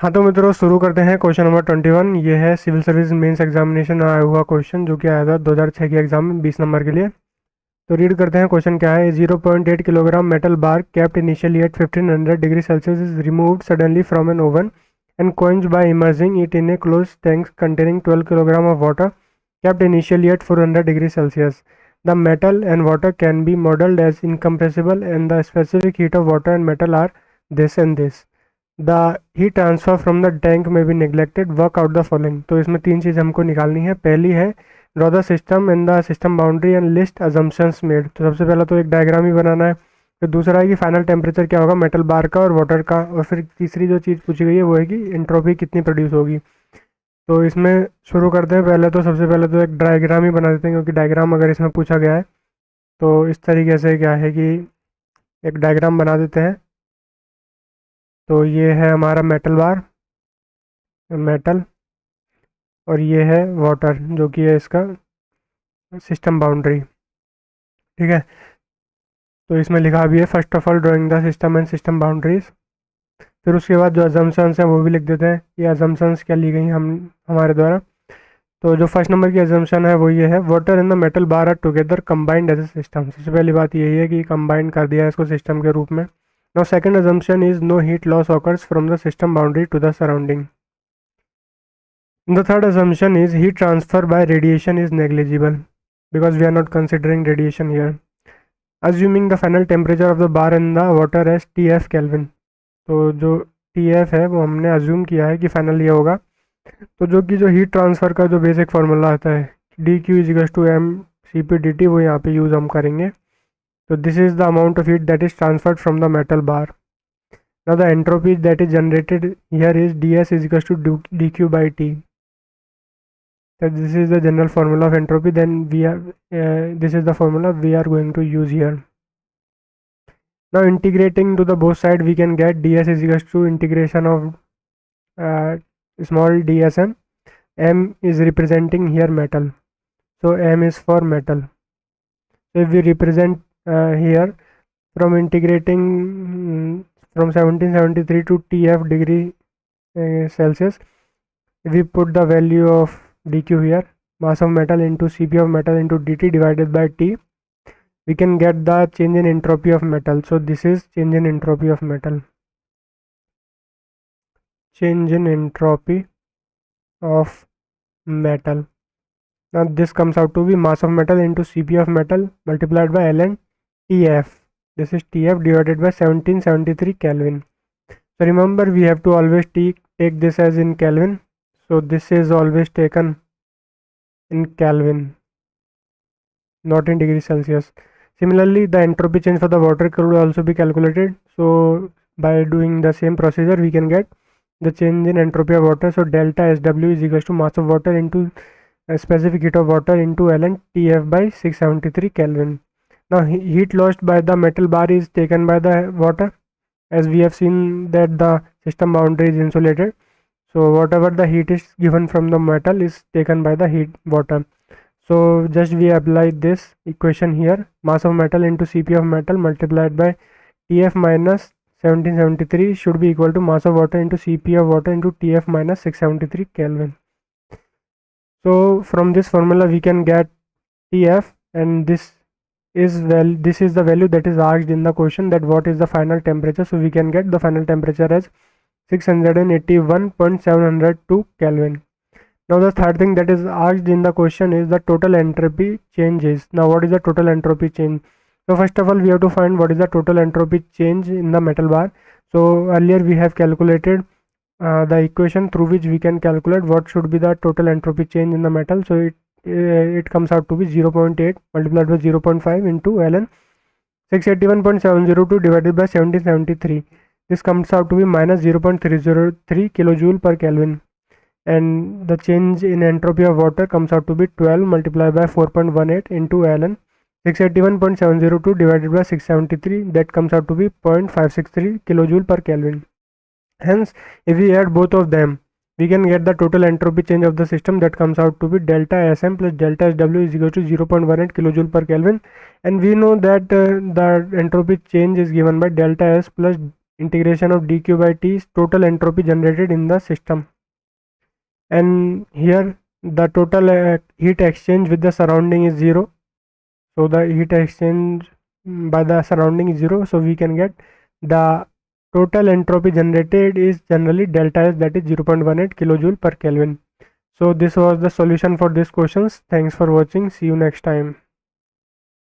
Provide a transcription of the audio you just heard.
हाँ तो मित्रों शुरू करते हैं क्वेश्चन नंबर 21। ये है सिविल सर्विस मेंस एग्जामिनेशन आया हुआ क्वेश्चन जो कि आया था 2006 के एग्जाम में 20 नंबर के लिए। तो रीड करते हैं क्वेश्चन क्या है। 0.8 kilogram metal bar kept initially at 1500 degree Celsius is removed suddenly from an oven and quenched by immersing it in a closed tank containing 12 kilogram of water kept initially at 400 degree Celsius. The metal and water can be modeled as incompressible and the specific heat of water and metal are this and this. The heat transfer from the tank में भी neglected work out the following. तो इसमें तीन चीज़ हमको निकालनी है। पहली है draw the system in the system boundary and list assumptions made. तो सबसे पहला तो एक डायग्राम ही बनाना है। फिर दूसरा है कि फाइनल टेम्परेचर क्या होगा मेटल बार का और वाटर का। और फिर तीसरी जो चीज़ पूछी गई है वो है कि एंट्रोपी कितनी प्रोड्यूस होगी। तो इसमें शुरू करते हैं। पहले तो सबसे पहले तो एक डायग्राम ही बना देते हैं, क्योंकि डायग्राम अगर इसमें पूछा गया है तो इस तरीके से क्या है कि एक डायग्राम बना देते हैं। तो ये है हमारा मेटल बार, मेटल, और ये है वाटर जो कि है इसका सिस्टम बाउंड्री। ठीक है, तो इसमें लिखा भी है first of all drawing the system and system boundaries. फिर उसके बाद जो अजम्पशंस हैं वो भी लिख देते हैं। ये अजम्पशंस क्या ली गई हम हमारे द्वारा। तो जो फर्स्ट नंबर की अजम्पशन है वो ये है water in the metal bar are together combined as a system. सबसे पहली बात यही है कि कंबाइंड कर दिया है इसको सिस्टम के रूप में। Now second assumption is no heat loss occurs from the system boundary to the surrounding. The third assumption is heat transfer by radiation is negligible because we are not considering radiation here. Assuming the final temperature of the bar in the water as TF Kelvin. तो जो TF है वो हमने assume किया है कि final ये होगा। तो जो कि जो हीट ट्रांसफ़र का जो बेसिक फार्मूला आता है dq equals to M C P D T, वो यहाँ पे यूज़ हम करेंगे। तो this is the amount of heat that is transferred from the metal bar. Now the entropy that is generated here is ds equals to dq by t. That this is the general formula of entropy, then we are this is the formula we are going to use here. Now integrating to the both side we can get ds is equals to integration of small dsm. M is representing here metal, so M is for metal. So if we represent here from integrating from 1773 to TF degree Celsius, if we put the value of dq here, mass of metal into cp of metal into dt divided by t, we can get the change in entropy of metal. So this is change in entropy of metal. Change in entropy of metal. Now this comes out to be mass of metal into cp of metal multiplied by ln tf. This is tf divided by 1773 Kelvin. So remember we have to always take this as in Kelvin. So this is always taken in Kelvin, not in degree Celsius. Similarly, the entropy change for the water could also be calculated. So by doing the same procedure, we can get the change in entropy of water. So delta SW is equals to mass of water into specific heat of water into ln TF by 673 Kelvin. Now heat lost by the metal bar is taken by the water, as we have seen that the system boundary is insulated. So whatever the heat is given from the metal is taken by the heat water. So just we apply this equation here, mass of metal into cp of metal multiplied by tf minus 1773 should be equal to mass of water into cp of water into tf minus 673 Kelvin. So from this formula we can get tf, and this is the value that is asked in the question, that what is the final temperature. So we can get the final temperature as 681.702 Kelvin. Now the third thing that is asked in the question is the total entropy changes. Now what is the total entropy change? So first of all we have to find what is the total entropy change in the metal bar. So earlier we have calculated the equation through which we can calculate what should be the total entropy change in the metal. So it comes out to be 0.8 multiplied by 0.5 into ln 681.702 divided by 1773. This comes out to be minus 0.303 kilojoule per Kelvin. And the change in entropy of water comes out to be 12 multiplied by 4.18 into ln 681.702 divided by 673. That comes out to be 0.563 kilojoule per Kelvin. Hence, if we add both of them, we can get the total entropy change of the system, that comes out to be delta Sm plus delta Sw is equal to 0.18 kilojoule per Kelvin. And we know that the entropy change is given by delta S plus integration of dq by t is total entropy generated in the system, and here the total heat exchange with the surrounding is 0. So the heat exchange by the surrounding is 0, so we can get the total entropy generated is generally delta S, that is 0.18 kilojoule per Kelvin. So this was the solution for these questions. Thanks for watching. See you next time.